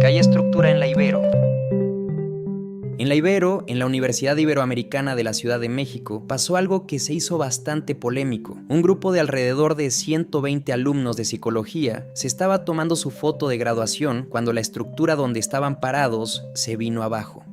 Calle Estructura en la Ibero. En la Ibero, en la Universidad Iberoamericana de la Ciudad de México, pasó algo que se hizo bastante polémico. Un grupo de alrededor de 120 alumnos de psicología se estaba tomando su foto de graduación cuando la estructura donde estaban parados se vino abajo.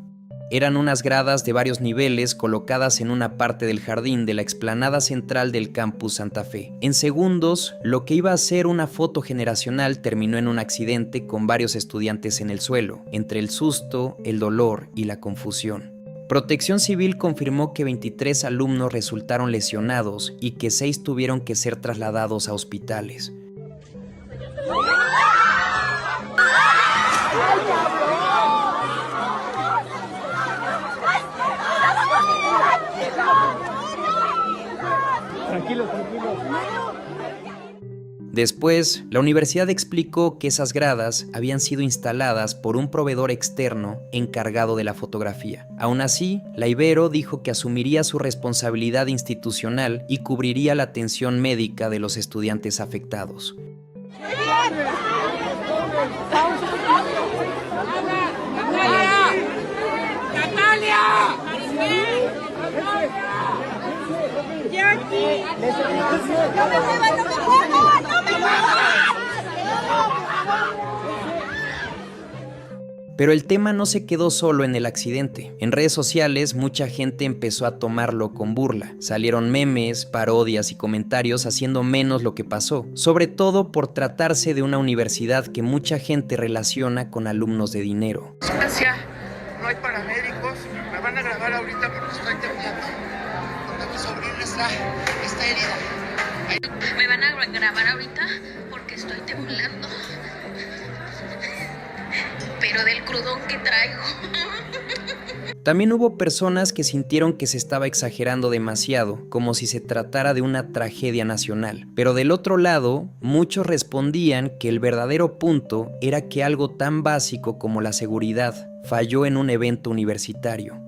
Eran unas gradas de varios niveles colocadas en una parte del jardín de la explanada central del campus Santa Fe. En segundos, lo que iba a ser una foto generacional terminó en un accidente con varios estudiantes en el suelo, entre el susto, el dolor y la confusión. Protección Civil confirmó que 23 alumnos resultaron lesionados y que 6 tuvieron que ser trasladados a hospitales. Tranquilo. Después, la universidad explicó que esas gradas habían sido instaladas por un proveedor externo encargado de la fotografía. Aún así, la Ibero dijo que asumiría su responsabilidad institucional y cubriría la atención médica de los estudiantes afectados. Pero el tema no se quedó solo en el accidente. En redes sociales mucha gente empezó a tomarlo con burla. Salieron memes, parodias y comentarios haciendo menos lo que pasó, sobre todo por tratarse de una universidad que mucha gente relaciona con alumnos de dinero. No hay paramédicos, me van a grabar ahorita porque estoy temblando, porque mi sobrina está herida. Me van a grabar ahorita porque estoy temblando, pero del crudón que traigo. También hubo personas que sintieron que se estaba exagerando demasiado, como si se tratara de una tragedia nacional. Pero del otro lado, muchos respondían que el verdadero punto era que algo tan básico como la seguridad falló en un evento universitario.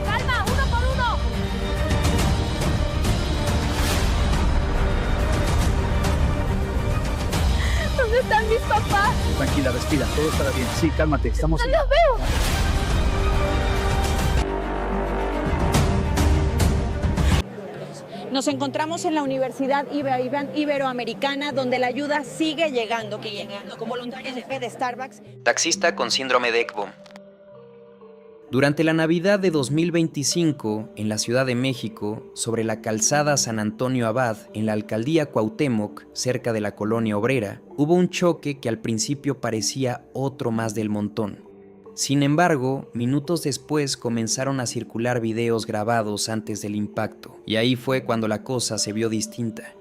¡Calma! ¡Uno por uno! ¿Dónde están mis papás? Tranquila, respira, todo estará bien. Sí, cálmate, estamos... ¡No los veo! Nos encontramos en la Universidad Iberoamericana, donde la ayuda sigue llegando, con voluntarios de Starbucks. Taxista con síndrome de ECBO. Durante la Navidad de 2025, en la Ciudad de México, sobre la calzada San Antonio Abad, en la alcaldía Cuauhtémoc, cerca de la colonia obrera, hubo un choque que al principio parecía otro más del montón. Sin embargo, minutos después comenzaron a circular videos grabados antes del impacto, y ahí fue cuando la cosa se vio distinta.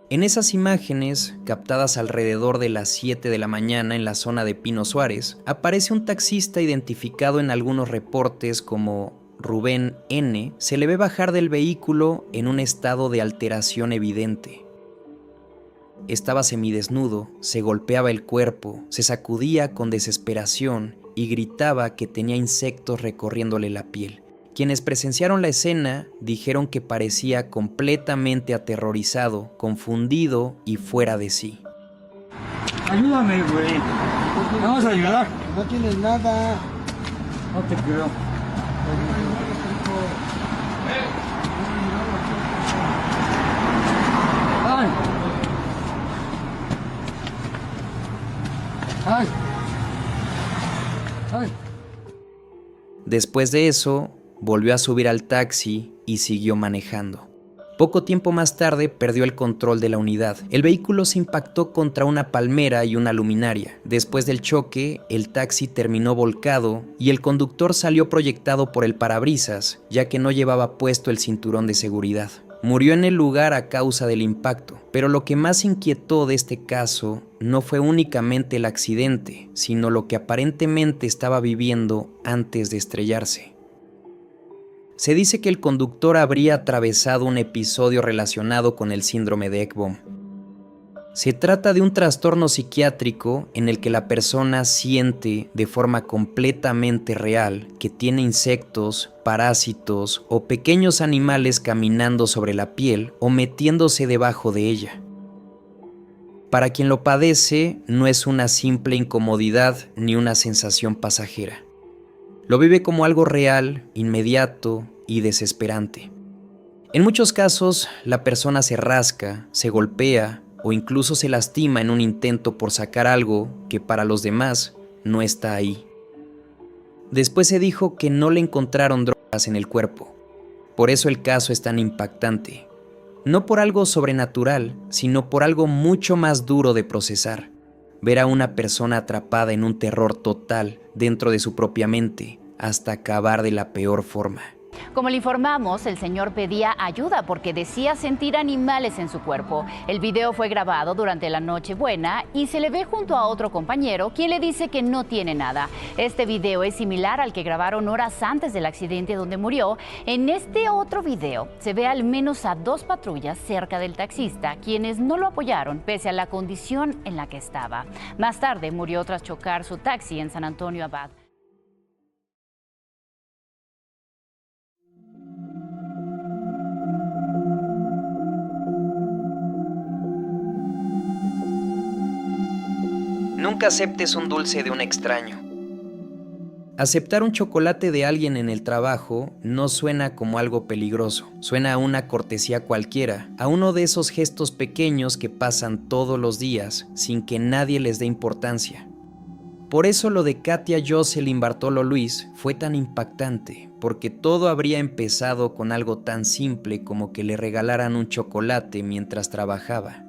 En esas imágenes, captadas alrededor de las 7 de la mañana en la zona de Pino Suárez, aparece un taxista identificado en algunos reportes como Rubén N. Se le ve bajar del vehículo en un estado de alteración evidente. Estaba semidesnudo, se golpeaba el cuerpo, se sacudía con desesperación y gritaba que tenía insectos recorriéndole la piel. Quienes presenciaron la escena dijeron que parecía completamente aterrorizado, confundido y fuera de sí. Ayúdame, güey. Vamos a ayudar. No tienes nada. No te creo. ¡Ay! ¡Ay! ¡Ay! Después de eso, volvió a subir al taxi y siguió manejando. Poco tiempo más tarde perdió el control de la unidad. El vehículo se impactó contra una palmera y una luminaria. Después del choque, el taxi terminó volcado y el conductor salió proyectado por el parabrisas, ya que no llevaba puesto el cinturón de seguridad. Murió en el lugar a causa del impacto, pero lo que más inquietó de este caso no fue únicamente el accidente, sino lo que aparentemente estaba viviendo antes de estrellarse. Se dice que el conductor habría atravesado un episodio relacionado con el síndrome de Ekbom. Se trata de un trastorno psiquiátrico en el que la persona siente de forma completamente real que tiene insectos, parásitos o pequeños animales caminando sobre la piel o metiéndose debajo de ella. Para quien lo padece, no es una simple incomodidad ni una sensación pasajera. Lo vive como algo real, inmediato y desesperante. En muchos casos, la persona se rasca, se golpea o incluso se lastima en un intento por sacar algo que para los demás no está ahí. Después se dijo que no le encontraron drogas en el cuerpo. Por eso el caso es tan impactante. No por algo sobrenatural, sino por algo mucho más duro de procesar. Ver a una persona atrapada en un terror total dentro de su propia mente hasta acabar de la peor forma. Como le informamos, el señor pedía ayuda porque decía sentir animales en su cuerpo. El video fue grabado durante la Nochebuena y se le ve junto a otro compañero, quien le dice que no tiene nada. Este video es similar al que grabaron horas antes del accidente donde murió. En este otro video se ve al menos a 2 patrullas cerca del taxista, quienes no lo apoyaron pese a la condición en la que estaba. Más tarde murió tras chocar su taxi en San Antonio Abad. Nunca aceptes un dulce de un extraño. Aceptar un chocolate de alguien en el trabajo no suena como algo peligroso, suena a una cortesía cualquiera, a uno de esos gestos pequeños que pasan todos los días sin que nadie les dé importancia. Por eso lo de Katia Jocelyn Bartolo Luis fue tan impactante, porque todo habría empezado con algo tan simple como que le regalaran un chocolate mientras trabajaba.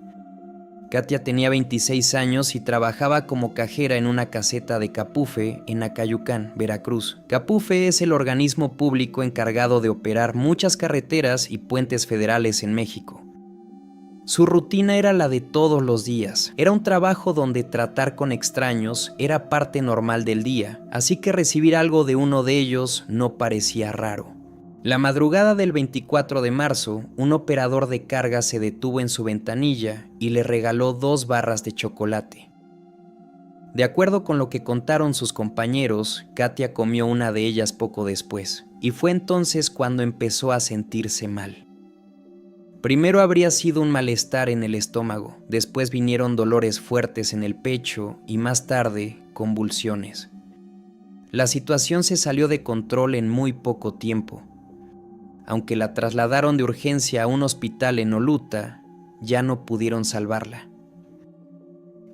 Katia tenía 26 años y trabajaba como cajera en una caseta de Capufe en Acayucán, Veracruz. Capufe es el organismo público encargado de operar muchas carreteras y puentes federales en México. Su rutina era la de todos los días. Era un trabajo donde tratar con extraños era parte normal del día, así que recibir algo de uno de ellos no parecía raro. La madrugada del 24 de marzo, un operador de carga se detuvo en su ventanilla y le regaló 2 barras de chocolate. De acuerdo con lo que contaron sus compañeros, Katia comió una de ellas poco después, y fue entonces cuando empezó a sentirse mal. Primero habría sido un malestar en el estómago, después vinieron dolores fuertes en el pecho y más tarde, convulsiones. La situación se salió de control en muy poco tiempo. Aunque la trasladaron de urgencia a un hospital en Oluta, ya no pudieron salvarla.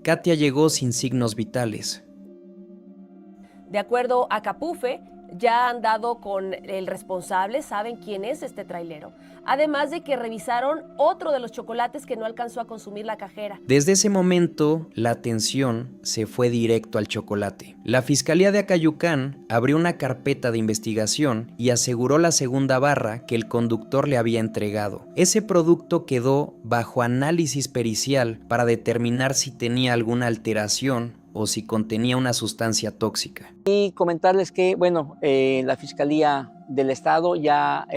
Katia llegó sin signos vitales. De acuerdo a Capufe, ya han dado con el responsable, saben quién es este trailero. Además de que revisaron otro de los chocolates que no alcanzó a consumir la cajera. Desde ese momento, la atención se fue directo al chocolate. La Fiscalía de Acayucán abrió una carpeta de investigación y aseguró la segunda barra que el conductor le había entregado. Ese producto quedó bajo análisis pericial para determinar si tenía alguna alteración o si contenía una sustancia tóxica. Y comentarles que, bueno, la Fiscalía del Estado ya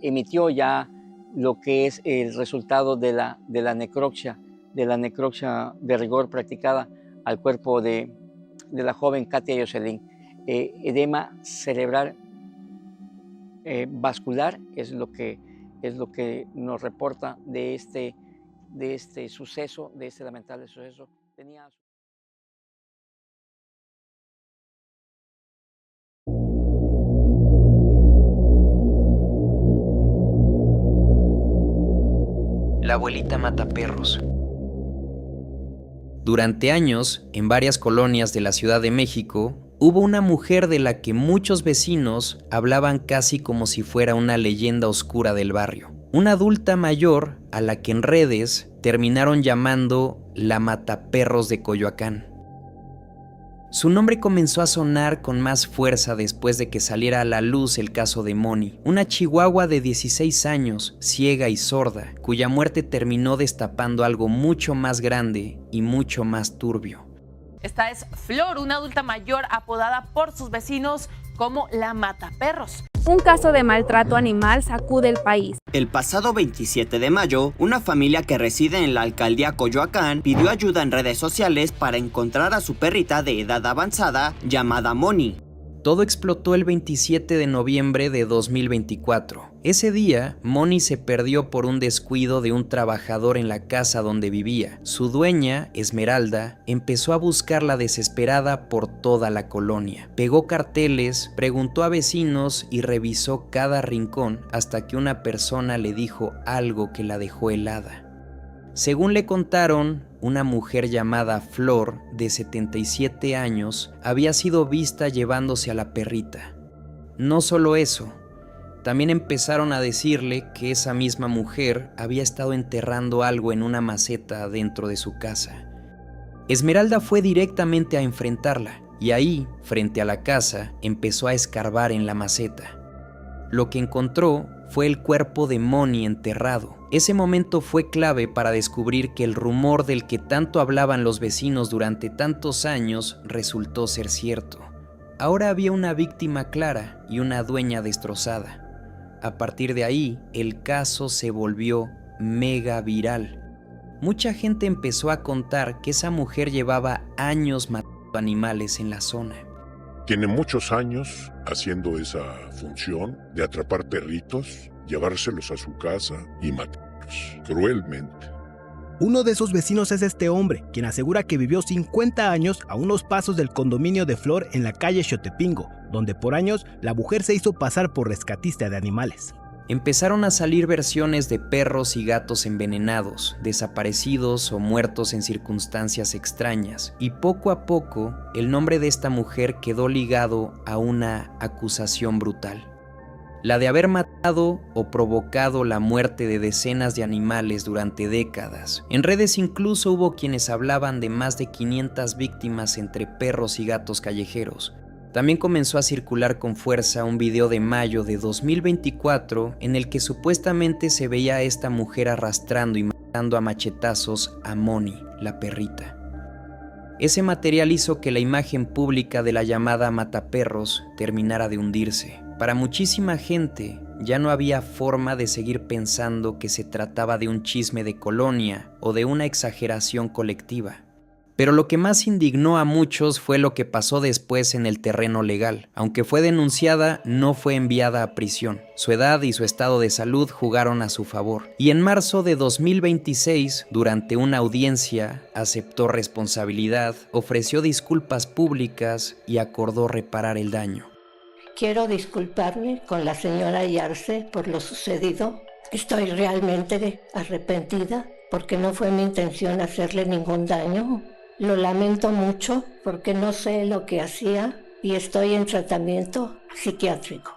emitió ya lo que es el resultado de la necropsia de rigor practicada al cuerpo de la joven Katia Jocelyn. Edema cerebral vascular es lo que nos reporta de este suceso, de este lamentable suceso. La abuelita mataperros. Durante años, en varias colonias de la Ciudad de México, hubo una mujer de la que muchos vecinos hablaban casi como si fuera una leyenda oscura del barrio. una adulta mayor a la que en redes terminaron llamando la Mataperros de Coyoacán. Su nombre comenzó a sonar con más fuerza después de que saliera a la luz el caso de Moni, una chihuahua de 16 años, ciega y sorda, cuya muerte terminó destapando algo mucho más grande y mucho más turbio. Esta es Flor, una adulta mayor apodada por sus vecinos como la Mataperros. Un caso de maltrato animal sacude el país. El pasado 27 de mayo, una familia que reside en la alcaldía Coyoacán pidió ayuda en redes sociales para encontrar a su perrita de edad avanzada llamada Moni. Todo explotó el 27 de noviembre de 2024. Ese día, Moni se perdió por un descuido de un trabajador en la casa donde vivía. Su dueña, Esmeralda, empezó a buscarla desesperada por toda la colonia. Pegó carteles, preguntó a vecinos y revisó cada rincón hasta que una persona le dijo algo que la dejó helada. Según le contaron, una mujer llamada Flor, de 77 años, había sido vista llevándose a la perrita. No solo eso, también empezaron a decirle que esa misma mujer había estado enterrando algo en una maceta dentro de su casa. Esmeralda fue directamente a enfrentarla y ahí, frente a la casa, empezó a escarbar en la maceta. Lo que encontró fue el cuerpo de Moni enterrado. Ese momento fue clave para descubrir que el rumor del que tanto hablaban los vecinos durante tantos años resultó ser cierto. Ahora había una víctima clara y una dueña destrozada. A partir de ahí, el caso se volvió mega viral. Mucha gente empezó a contar que esa mujer llevaba años matando animales en la zona. Tiene muchos años haciendo esa función de atrapar perritos, llevárselos a su casa y matarlos cruelmente. Uno de esos vecinos es este hombre, quien asegura que vivió 50 años a unos pasos del condominio de Flor en la calle Xotepingo, donde por años la mujer se hizo pasar por rescatista de animales. Empezaron a salir versiones de perros y gatos envenenados, desaparecidos o muertos en circunstancias extrañas, y poco a poco el nombre de esta mujer quedó ligado a una acusación brutal: la de haber matado o provocado la muerte de decenas de animales durante décadas. En redes incluso hubo quienes hablaban de más de 500 víctimas entre perros y gatos callejeros. También comenzó a circular con fuerza un video de mayo de 2024 en el que supuestamente se veía a esta mujer arrastrando y matando a machetazos a Moni, la perrita. Ese material hizo que la imagen pública de la llamada Mataperros terminara de hundirse. Para muchísima gente ya no había forma de seguir pensando que se trataba de un chisme de colonia o de una exageración colectiva. Pero lo que más indignó a muchos fue lo que pasó después en el terreno legal. Aunque fue denunciada, no fue enviada a prisión. Su edad y su estado de salud jugaron a su favor. Y en marzo de 2026, durante una audiencia, aceptó responsabilidad, ofreció disculpas públicas y acordó reparar el daño. Quiero disculparme con la señora Yarse por lo sucedido. Estoy realmente arrepentida porque no fue mi intención hacerle ningún daño. Lo lamento mucho porque no sé lo que hacía y estoy en tratamiento psiquiátrico.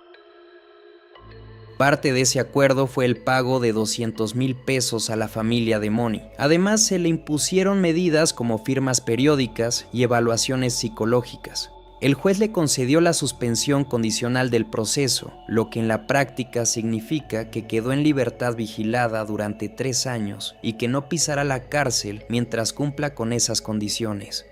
Parte de ese acuerdo fue el pago de 200,000 pesos a la familia de Moni. Además, se le impusieron medidas como firmas periódicas y evaluaciones psicológicas. El juez le concedió la suspensión condicional del proceso, lo que en la práctica significa que quedó en libertad vigilada durante 3 años y que no pisará la cárcel mientras cumpla con esas condiciones.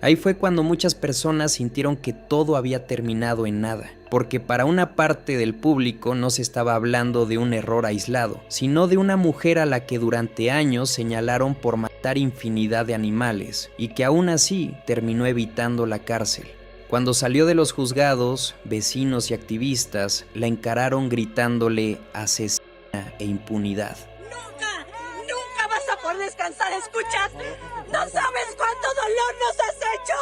Ahí fue cuando muchas personas sintieron que todo había terminado en nada, porque para una parte del público no se estaba hablando de un error aislado, sino de una mujer a la que durante años señalaron por matar infinidad de animales y que aún así terminó evitando la cárcel. Cuando salió de los juzgados, vecinos y activistas la encararon gritándole asesina e impunidad. ¡Nunca vas a poder descansar! ¿Escuchas? ¡No sabes cuánto dolor nos has hecho!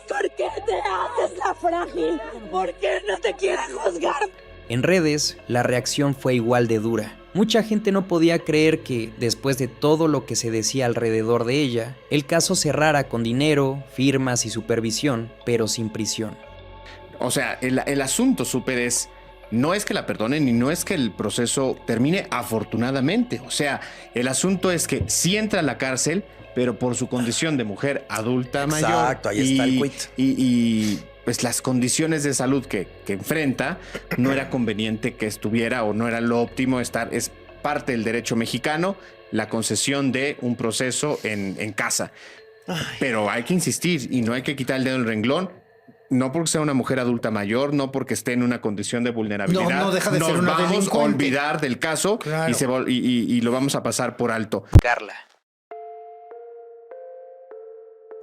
¿Por qué te haces la frágil? ¿Por qué no te quieren juzgar? En redes, la reacción fue igual de dura. Mucha gente no podía creer que, después de todo lo que se decía alrededor de ella, el caso cerrara con dinero, firmas y supervisión, pero sin prisión. O sea, el asunto, Súper, es no es que la perdonen y no es que el proceso termine afortunadamente. O sea, el asunto es que sí entra a la cárcel, pero por su condición de mujer adulta mayor. Exacto, ahí está el quit. Y pues las condiciones de salud que enfrenta, no era conveniente que estuviera o no era lo óptimo estar. Es parte del derecho mexicano la concesión de un proceso en casa. Pero hay que insistir y no hay que quitar el dedo del renglón. No porque sea una mujer adulta mayor, no porque esté en una condición de vulnerabilidad. No deja de ser una vamos delincuente. a olvidar del caso, claro, y lo vamos a pasar por alto. Carla.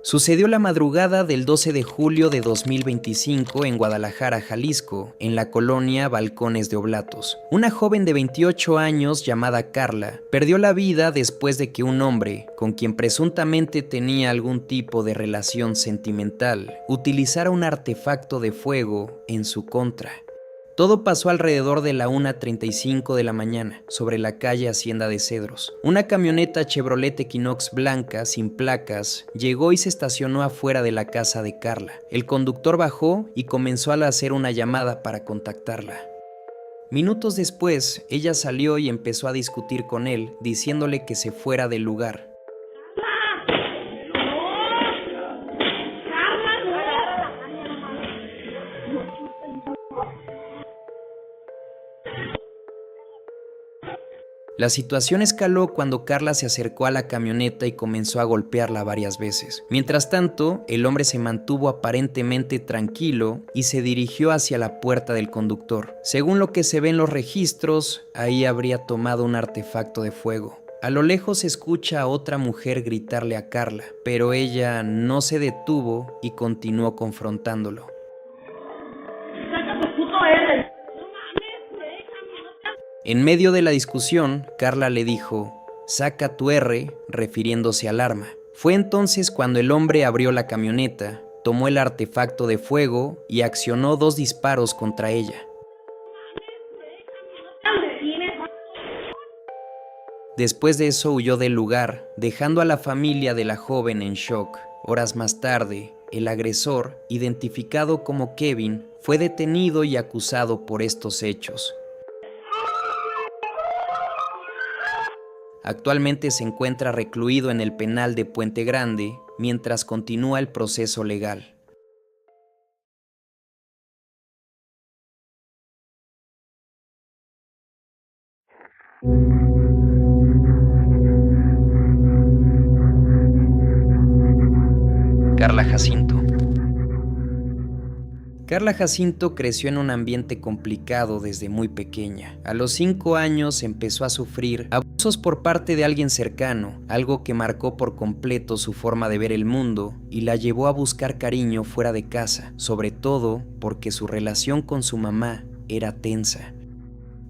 Sucedió la madrugada del 12 de julio de 2025 en Guadalajara, Jalisco, en la colonia Balcones de Oblatos. Una joven de 28 años llamada Carla perdió la vida después de que un hombre, con quien presuntamente tenía algún tipo de relación sentimental, utilizara un artefacto de fuego en su contra. Todo pasó alrededor de la 1:35 de la mañana, sobre la calle Hacienda de Cedros. Una camioneta Chevrolet Equinox blanca, sin placas, llegó y se estacionó afuera de la casa de Carla. El conductor bajó y comenzó a hacer una llamada para contactarla. Minutos después, ella salió y empezó a discutir con él, diciéndole que se fuera del lugar. La situación escaló cuando Carla se acercó a la camioneta y comenzó a golpearla varias veces. Mientras tanto, el hombre se mantuvo aparentemente tranquilo y se dirigió hacia la puerta del conductor. Según lo que se ve en los registros, ahí habría tomado un artefacto de fuego. A lo lejos se escucha a otra mujer gritarle a Carla, pero ella no se detuvo y continuó confrontándolo. En medio de la discusión, Carla le dijo, "Saca tu R", refiriéndose al arma. Fue entonces cuando el hombre abrió la camioneta, tomó el artefacto de fuego y accionó 2 disparos contra ella. Después de eso huyó del lugar, dejando a la familia de la joven en shock. Horas más tarde, el agresor, identificado como Kevin, fue detenido y acusado por estos hechos. Actualmente se encuentra recluido en el penal de Puente Grande mientras continúa el proceso legal. Carla Jacinto. Carla Jacinto creció en un ambiente complicado desde muy pequeña. A los 5 años empezó a sufrir abusos por parte de alguien cercano, algo que marcó por completo su forma de ver el mundo y la llevó a buscar cariño fuera de casa, sobre todo porque su relación con su mamá era tensa.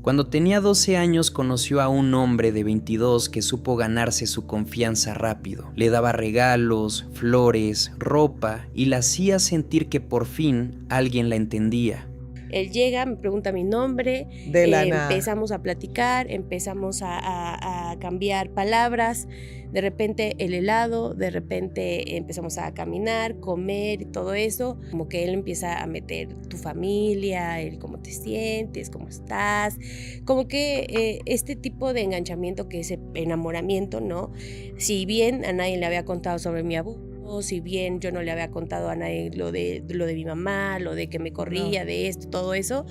Cuando tenía 12 años conoció a un hombre de 22 que supo ganarse su confianza rápido. Le daba regalos, flores, ropa y la hacía sentir que por fin alguien la entendía. Él llega, me pregunta mi nombre, empezamos a platicar, empezamos a cambiar palabras, de repente el helado, de repente empezamos a caminar, comer y todo eso, como que él empieza a meter tu familia, el cómo te sientes, cómo estás, como que este tipo de enganchamiento que es enamoramiento, ¿no? Si bien a nadie le había contado sobre mi abuso, si bien yo no le había contado a nadie lo de mi mamá, lo de que me corría, de esto, todo eso,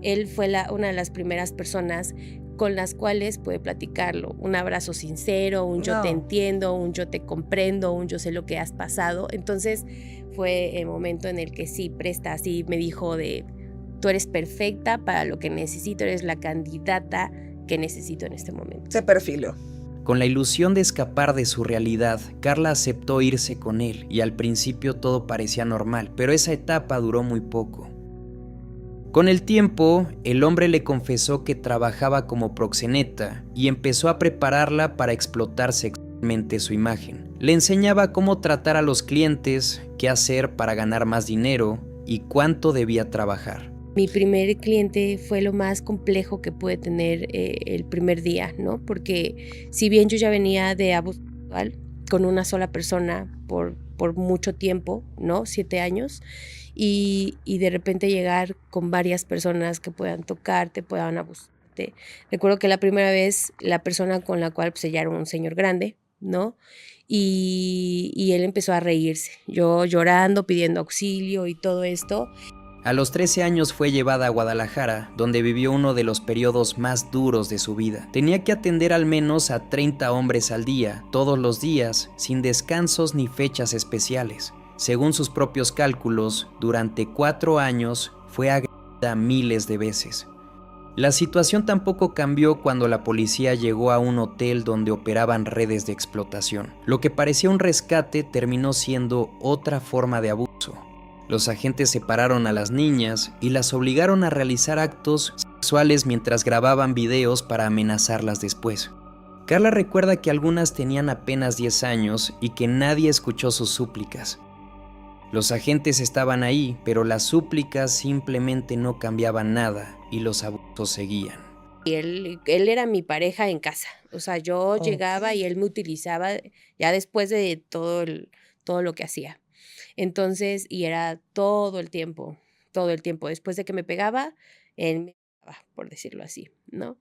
él fue una de las primeras personas con las cuales puede platicarlo. Un abrazo sincero, un yo te entiendo, un yo te comprendo, un yo sé lo que has pasado. Entonces fue el momento en el que sí, presta, así me dijo de, tú eres perfecta para lo que necesito, eres la candidata que necesito en este momento. Se perfiló. Con la ilusión de escapar de su realidad, Carla aceptó irse con él y al principio todo parecía normal, pero esa etapa duró muy poco. Con el tiempo, el hombre le confesó que trabajaba como proxeneta y empezó a prepararla para explotar sexualmente su imagen. Le enseñaba cómo tratar a los clientes, qué hacer para ganar más dinero y cuánto debía trabajar. Mi primer cliente fue lo más complejo que pude tener el primer día, ¿no? Porque si bien yo ya venía de abuso sexual, con una sola persona por mucho tiempo, ¿no? 7 años. Y de repente llegar con varias personas que puedan tocarte, puedan abusarte. Recuerdo que la primera vez la persona con la cual pues, ella era un señor grande, ¿no? Y él empezó a reírse, yo llorando, pidiendo auxilio y todo esto. A los 13 años fue llevada a Guadalajara, donde vivió uno de los periodos más duros de su vida. Tenía que atender al menos a 30 hombres al día, todos los días, sin descansos ni fechas especiales. Según sus propios cálculos, durante 4 años fue agredida miles de veces. La situación tampoco cambió cuando la policía llegó a un hotel donde operaban redes de explotación. Lo que parecía un rescate terminó siendo otra forma de abuso. Los agentes separaron a las niñas y las obligaron a realizar actos sexuales mientras grababan videos para amenazarlas después. Carla recuerda que algunas tenían apenas 10 años y que nadie escuchó sus súplicas. Los agentes estaban ahí, pero las súplicas simplemente no cambiaban nada y los abusos seguían. Y él era mi pareja en casa, o sea, yo llegaba y él me utilizaba ya después de todo lo que hacía. Entonces, y era todo el tiempo, después de que me pegaba, él me pegaba, por decirlo así, ¿no?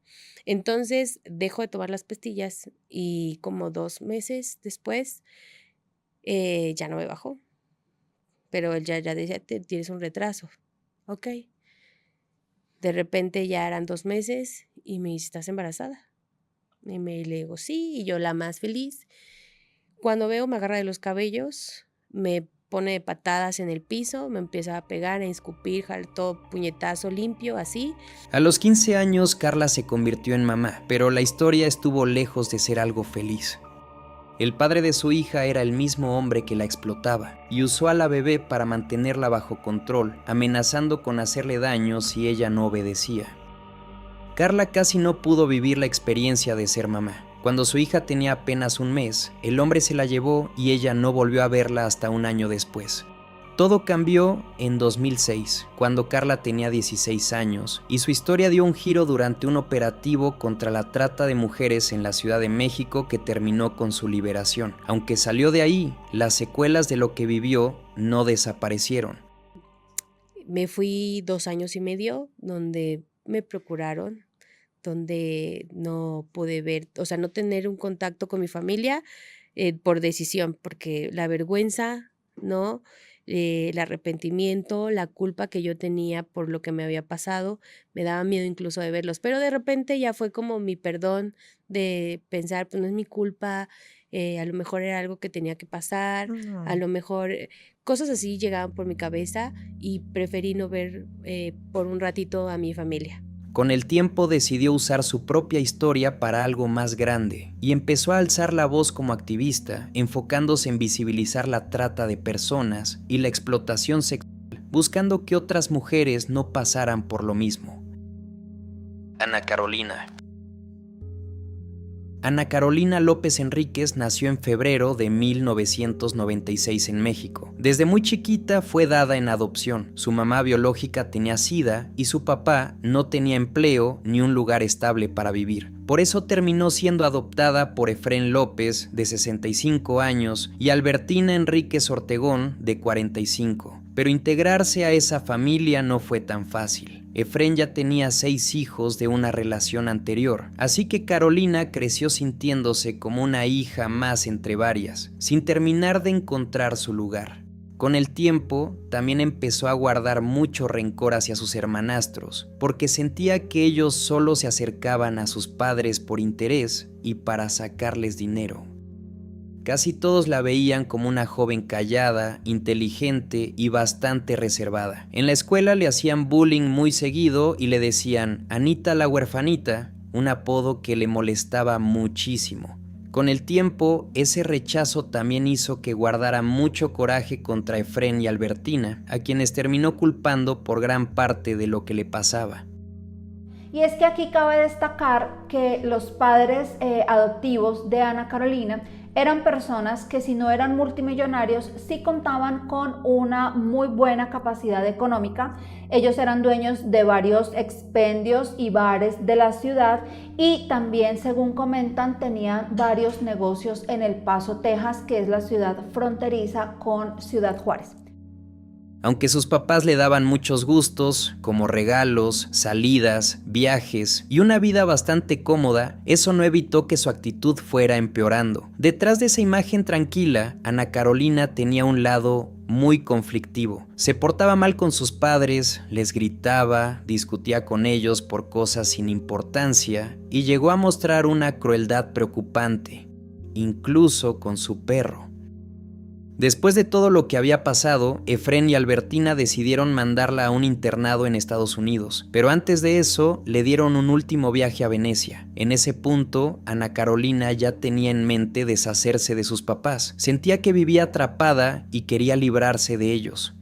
Entonces, dejo de tomar las pastillas y como 2 meses después, ya no me bajó. Pero él ya decía, tienes un retraso. Ok. De repente ya eran 2 meses y me dice, ¿estás embarazada? Y le digo, sí, y yo la más feliz. Cuando veo, me agarra de los cabellos, me pone de patadas en el piso, me empieza a pegar, a escupir, todo puñetazo limpio, así. A los 15 años, Carla se convirtió en mamá, pero la historia estuvo lejos de ser algo feliz. El padre de su hija era el mismo hombre que la explotaba y usó a la bebé para mantenerla bajo control, amenazando con hacerle daño si ella no obedecía. Carla casi no pudo vivir la experiencia de ser mamá. Cuando su hija tenía apenas 1 mes, el hombre se la llevó y ella no volvió a verla hasta 1 año después. Todo cambió en 2006, cuando Carla tenía 16 años, y su historia dio un giro durante un operativo contra la trata de mujeres en la Ciudad de México que terminó con su liberación. Aunque salió de ahí, las secuelas de lo que vivió no desaparecieron. Me fui 2 años y medio, donde me procuraron, donde no pude ver, o sea, no tener un contacto con mi familia por decisión, porque la vergüenza, ¿no? El arrepentimiento, la culpa que yo tenía por lo que me había pasado, me daba miedo incluso de verlos, pero de repente ya fue como mi perdón de pensar, pues no es mi culpa, a lo mejor era algo que tenía que pasar, a lo mejor cosas así llegaban por mi cabeza y preferí no ver por un ratito a mi familia. Con el tiempo decidió usar su propia historia para algo más grande y empezó a alzar la voz como activista, enfocándose en visibilizar la trata de personas y la explotación sexual, buscando que otras mujeres no pasaran por lo mismo. Ana Carolina. Ana Carolina López Enríquez nació en febrero de 1996 en México. Desde muy chiquita fue dada en adopción. Su mamá biológica tenía SIDA y su papá no tenía empleo ni un lugar estable para vivir. Por eso terminó siendo adoptada por Efrén López, de 65 años, y Albertina Enríquez Ortegón, de 45. Pero integrarse a esa familia no fue tan fácil. Efrén ya tenía 6 hijos de una relación anterior, así que Carolina creció sintiéndose como una hija más entre varias, sin terminar de encontrar su lugar. Con el tiempo, también empezó a guardar mucho rencor hacia sus hermanastros, porque sentía que ellos solo se acercaban a sus padres por interés y para sacarles dinero. Casi todos la veían como una joven callada, inteligente y bastante reservada. En la escuela le hacían bullying muy seguido y le decían Anita la huerfanita, un apodo que le molestaba muchísimo. Con el tiempo, ese rechazo también hizo que guardara mucho coraje contra Efrén y Albertina, a quienes terminó culpando por gran parte de lo que le pasaba. Y es que aquí cabe destacar que los padres adoptivos de Ana Carolina eran personas que, si no eran multimillonarios, sí contaban con una muy buena capacidad económica. Ellos eran dueños de varios expendios y bares de la ciudad y también, según comentan, tenían varios negocios en El Paso, Texas, que es la ciudad fronteriza con Ciudad Juárez. Aunque sus papás le daban muchos gustos, como regalos, salidas, viajes y una vida bastante cómoda, eso no evitó que su actitud fuera empeorando. Detrás de esa imagen tranquila, Ana Carolina tenía un lado muy conflictivo. Se portaba mal con sus padres, les gritaba, discutía con ellos por cosas sin importancia y llegó a mostrar una crueldad preocupante, incluso con su perro. Después de todo lo que había pasado, Efrén y Albertina decidieron mandarla a un internado en Estados Unidos, pero antes de eso le dieron un último viaje a Venecia. En ese punto, Ana Carolina ya tenía en mente deshacerse de sus papás. Sentía que vivía atrapada y quería librarse de ellos.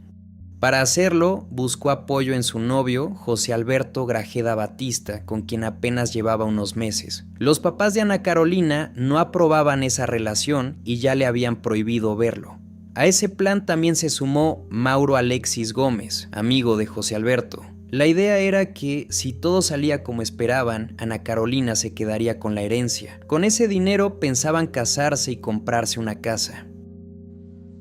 Para hacerlo, buscó apoyo en su novio, José Alberto Grajeda Batista, con quien apenas llevaba unos meses. Los papás de Ana Carolina no aprobaban esa relación y ya le habían prohibido verlo. A ese plan también se sumó Mauro Alexis Gómez, amigo de José Alberto. La idea era que, si todo salía como esperaban, Ana Carolina se quedaría con la herencia. Con ese dinero pensaban casarse y comprarse una casa.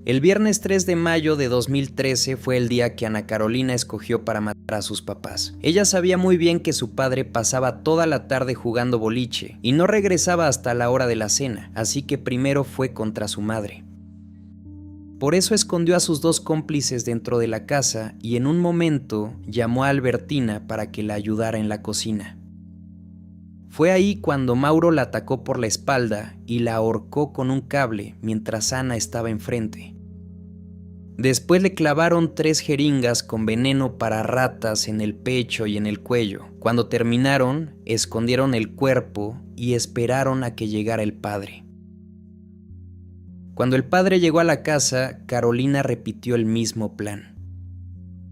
El viernes 3 de mayo de 2013 fue el día que Ana Carolina escogió para matar a sus papás. Ella sabía muy bien que su padre pasaba toda la tarde jugando boliche y no regresaba hasta la hora de la cena, así que primero fue contra su madre. Por eso escondió a sus dos cómplices dentro de la casa y en un momento llamó a Albertina para que la ayudara en la cocina. Fue ahí cuando Mauro la atacó por la espalda y la ahorcó con un cable mientras Ana estaba enfrente. Después le clavaron 3 jeringas con veneno para ratas en el pecho y en el cuello. Cuando terminaron, escondieron el cuerpo y esperaron a que llegara el padre. Cuando el padre llegó a la casa, Carolina repitió el mismo plan.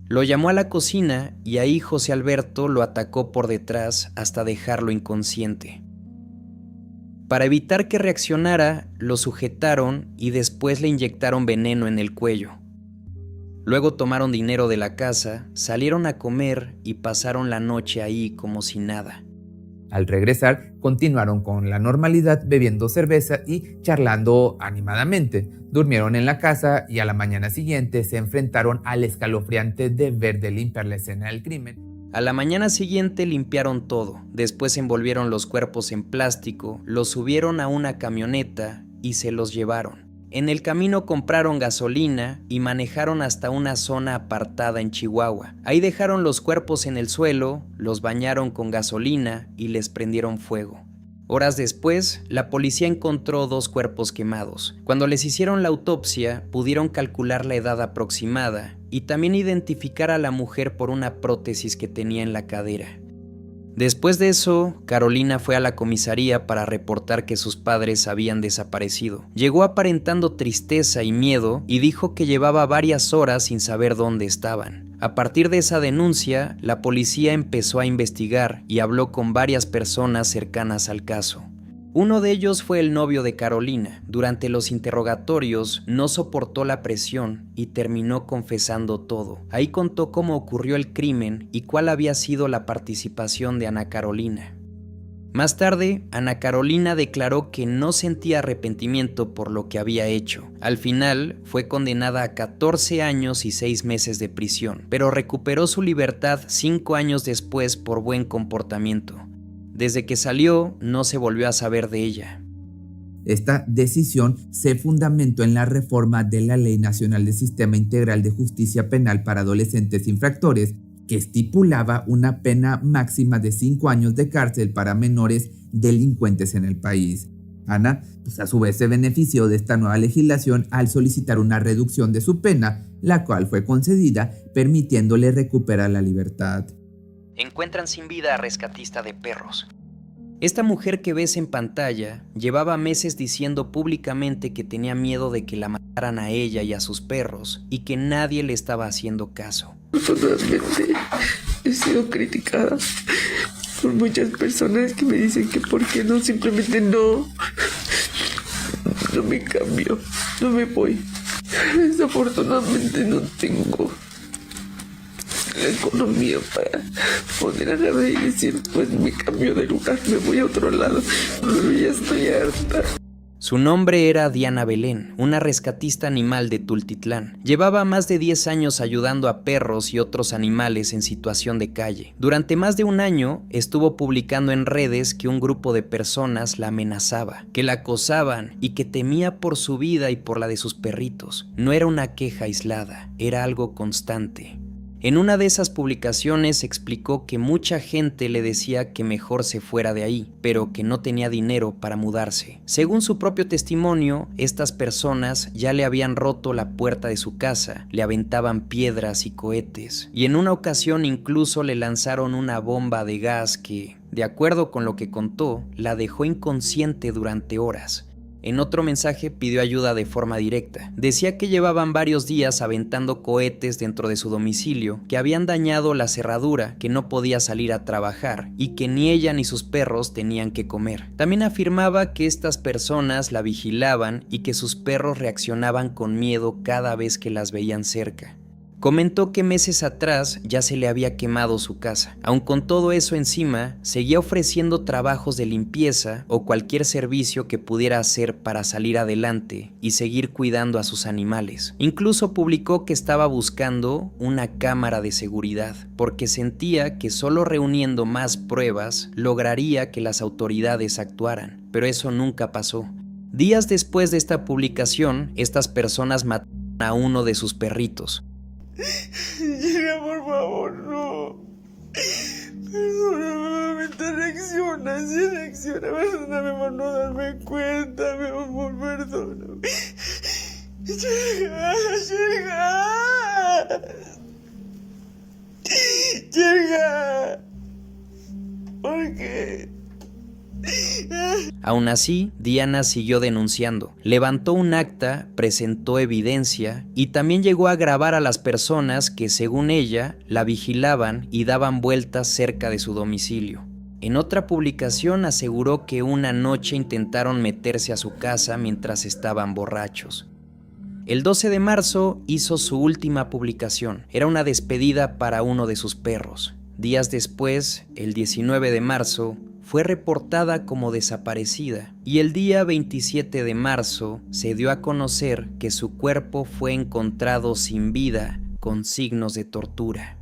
Lo llamó a la cocina y ahí José Alberto lo atacó por detrás hasta dejarlo inconsciente. Para evitar que reaccionara, lo sujetaron y después le inyectaron veneno en el cuello. Luego tomaron dinero de la casa, salieron a comer y pasaron la noche ahí como si nada. Al regresar, continuaron con la normalidad bebiendo cerveza y charlando animadamente. Durmieron en la casa y a la mañana siguiente se enfrentaron al escalofriante deber de limpiar la escena del crimen. A la mañana siguiente limpiaron todo, después envolvieron los cuerpos en plástico, los subieron a una camioneta y se los llevaron. En el camino compraron gasolina y manejaron hasta una zona apartada en Chihuahua. Ahí dejaron los cuerpos en el suelo, los bañaron con gasolina y les prendieron fuego. Horas después, la policía encontró 2 cuerpos quemados. Cuando les hicieron la autopsia, pudieron calcular la edad aproximada y también identificar a la mujer por una prótesis que tenía en la cadera. Después de eso, Carolina fue a la comisaría para reportar que sus padres habían desaparecido. Llegó aparentando tristeza y miedo y dijo que llevaba varias horas sin saber dónde estaban. A partir de esa denuncia, la policía empezó a investigar y habló con varias personas cercanas al caso. Uno de ellos fue el novio de Carolina. Durante los interrogatorios no soportó la presión y terminó confesando todo. Ahí contó cómo ocurrió el crimen y cuál había sido la participación de Ana Carolina. Más tarde, Ana Carolina declaró que no sentía arrepentimiento por lo que había hecho. Al final, fue condenada a 14 años y 6 meses de prisión, pero recuperó su libertad 5 años después por buen comportamiento. Desde que salió, no se volvió a saber de ella. Esta decisión se fundamentó en la reforma de la Ley Nacional del Sistema Integral de Justicia Penal para Adolescentes Infractores, que estipulaba una pena máxima de 5 años de cárcel para menores delincuentes en el país. Ana, a su vez, se benefició de esta nueva legislación al solicitar una reducción de su pena, la cual fue concedida, permitiéndole recuperar la libertad. Encuentran sin vida a rescatista de perros. Esta mujer que ves en pantalla llevaba meses diciendo públicamente que tenía miedo de que la mataran a ella y a sus perros y que nadie le estaba haciendo caso. Personalmente he sido criticada por muchas personas que me dicen que por qué no, simplemente no no me cambio, no me voy. Desafortunadamente no tengo la economía para poder agarrar y decir, pues me cambio de lugar, me voy a otro lado, pero ya estoy harta. Su nombre era Diana Belén, una rescatista animal de Tultitlán. Llevaba más de 10 años ayudando a perros y otros animales en situación de calle. Durante más de un año estuvo publicando en redes que un grupo de personas la amenazaba, que la acosaban y que temía por su vida y por la de sus perritos. No era una queja aislada, era algo constante. En una de esas publicaciones explicó que mucha gente le decía que mejor se fuera de ahí, pero que no tenía dinero para mudarse. Según su propio testimonio, estas personas ya le habían roto la puerta de su casa, le aventaban piedras y cohetes, y en una ocasión incluso le lanzaron una bomba de gas que, de acuerdo con lo que contó, la dejó inconsciente durante horas. En otro mensaje pidió ayuda de forma directa. Decía que llevaban varios días aventando cohetes dentro de su domicilio, que habían dañado la cerradura, que no podía salir a trabajar y que ni ella ni sus perros tenían que comer. También afirmaba que estas personas la vigilaban y que sus perros reaccionaban con miedo cada vez que las veían cerca. Comentó que meses atrás ya se le había quemado su casa. Aun con todo eso encima, seguía ofreciendo trabajos de limpieza o cualquier servicio que pudiera hacer para salir adelante y seguir cuidando a sus animales. Incluso publicó que estaba buscando una cámara de seguridad, porque sentía que solo reuniendo más pruebas lograría que las autoridades actuaran, pero eso nunca pasó. Días después de esta publicación, estas personas mataron a uno de sus perritos. Llega, por favor, no. Perdóname, reacciona, perdóname por no darme cuenta, mi amor, perdóname. Llega. ¿Por qué? Aún así, Diana siguió denunciando. Levantó un acta, presentó evidencia y también llegó a grabar a las personas que, según ella, la vigilaban y daban vueltas cerca de su domicilio. En otra publicación aseguró que una noche intentaron meterse a su casa mientras estaban borrachos. El 12 de marzo hizo su última publicación. Era una despedida para uno de sus perros. Días después, el 19 de marzo, fue reportada como desaparecida y el día 27 de marzo se dio a conocer que su cuerpo fue encontrado sin vida con signos de tortura.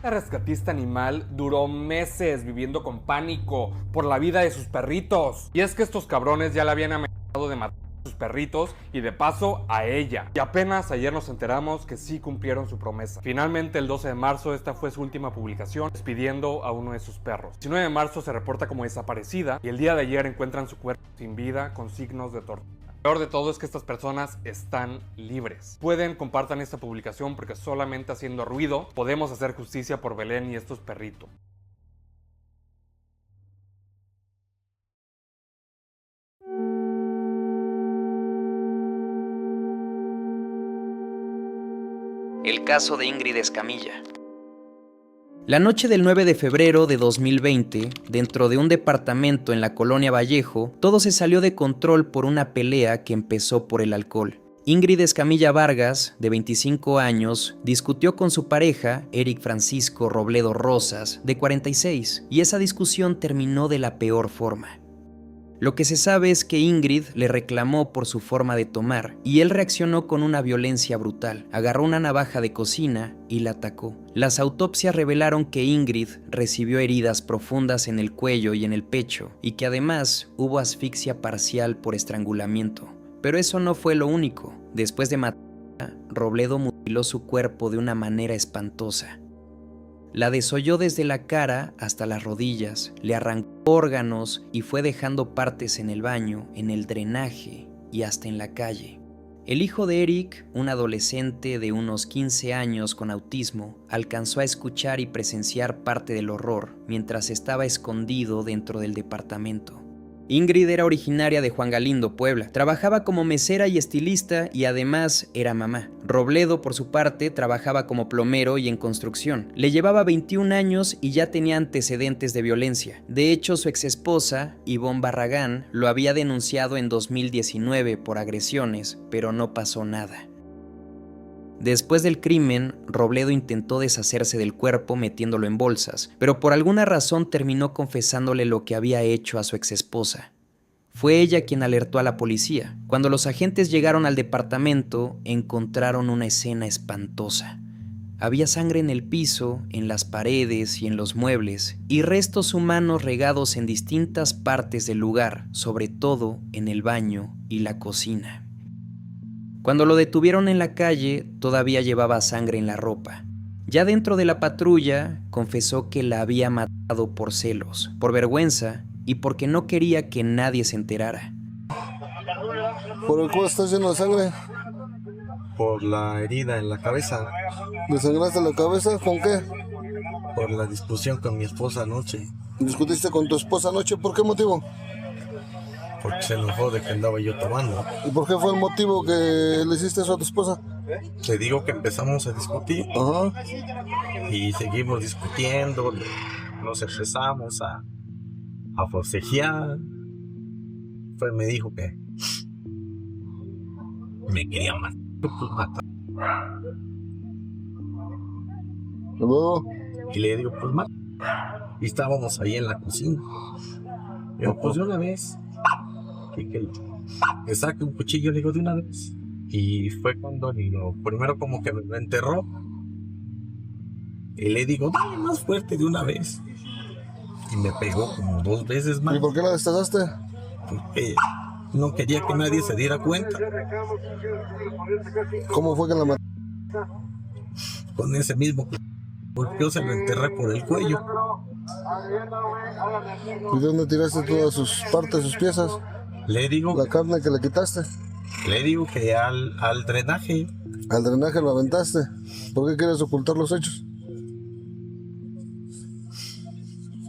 La rescatista animal duró meses viviendo con pánico por la vida de sus perritos. Y es que estos cabrones ya la habían amenazado de matar a sus perritos y de paso a ella. Y apenas ayer nos enteramos que sí cumplieron su promesa. Finalmente el 12 de marzo esta fue su última publicación despidiendo a uno de sus perros. El 19 de marzo se reporta como desaparecida y el día de ayer encuentran su cuerpo sin vida con signos de tortura. Lo peor de todo es que estas personas están libres. Compartan esta publicación porque solamente haciendo ruido podemos hacer justicia por Belén y estos perritos. El caso de Ingrid Escamilla. La noche del 9 de febrero de 2020, dentro de un departamento en la colonia Vallejo, todo se salió de control por una pelea que empezó por el alcohol. Ingrid Escamilla Vargas, de 25 años, discutió con su pareja, Eric Francisco Robledo Rosas, de 46, y esa discusión terminó de la peor forma. Lo que se sabe es que Ingrid le reclamó por su forma de tomar y él reaccionó con una violencia brutal. Agarró una navaja de cocina y la atacó. Las autopsias revelaron que Ingrid recibió heridas profundas en el cuello y en el pecho y que además hubo asfixia parcial por estrangulamiento. Pero eso no fue lo único. Después de matarla, Robledo mutiló su cuerpo de una manera espantosa. La desolló desde la cara hasta las rodillas, le arrancó órganos y fue dejando partes en el baño, en el drenaje y hasta en la calle. El hijo de Eric, un adolescente de unos 15 años con autismo, alcanzó a escuchar y presenciar parte del horror mientras estaba escondido dentro del departamento. Ingrid era originaria de Juan Galindo, Puebla. Trabajaba como mesera y estilista y además era mamá. Robledo, por su parte, trabajaba como plomero y en construcción. Le llevaba 21 años y ya tenía antecedentes de violencia. De hecho, su exesposa, Ivonne Barragán, lo había denunciado en 2019 por agresiones, pero no pasó nada. Después del crimen, Robledo intentó deshacerse del cuerpo metiéndolo en bolsas, pero por alguna razón terminó confesándole lo que había hecho a su exesposa. Fue ella quien alertó a la policía. Cuando los agentes llegaron al departamento, encontraron una escena espantosa. Había sangre en el piso, en las paredes y en los muebles, y restos humanos regados en distintas partes del lugar, sobre todo en el baño y la cocina. Cuando lo detuvieron en la calle, todavía llevaba sangre en la ropa. Ya dentro de la patrulla, confesó que la había matado por celos, por vergüenza y porque no quería que nadie se enterara. ¿Por el cual estás lleno de sangre? Por la herida en la cabeza. ¿Desangraste la cabeza? ¿Con qué? Por la discusión con mi esposa anoche. ¿Discutiste con tu esposa anoche? ¿Por qué motivo? Porque se enojó de que andaba yo tomando. ¿Y por qué fue el motivo que le hiciste eso a tu esposa? Te digo que empezamos a discutir. Ajá. Y seguimos discutiendo. Nos empezamos a forcejear. Pues me dijo que me quería matar. ¿Luego? Y le digo, pues mata. Y estábamos ahí en la cocina. Y yo, pues de una vez. Y que saque un cuchillo, le digo, de una vez. Y fue cuando lo primero como que me enterró. Y le digo, dale más fuerte de una vez. Y me pegó como 2 veces más. ¿Y por qué la destazaste? Porque no quería que nadie se diera cuenta. ¿Cómo fue que la mató? Con ese mismo porque yo se lo enterré por el cuello. ¿Y dónde tiraste todas sus partes, sus piezas? Le digo... ¿La carne que le quitaste? Le digo que al drenaje. ¿Al drenaje lo aventaste? ¿Por qué quieres ocultar los hechos?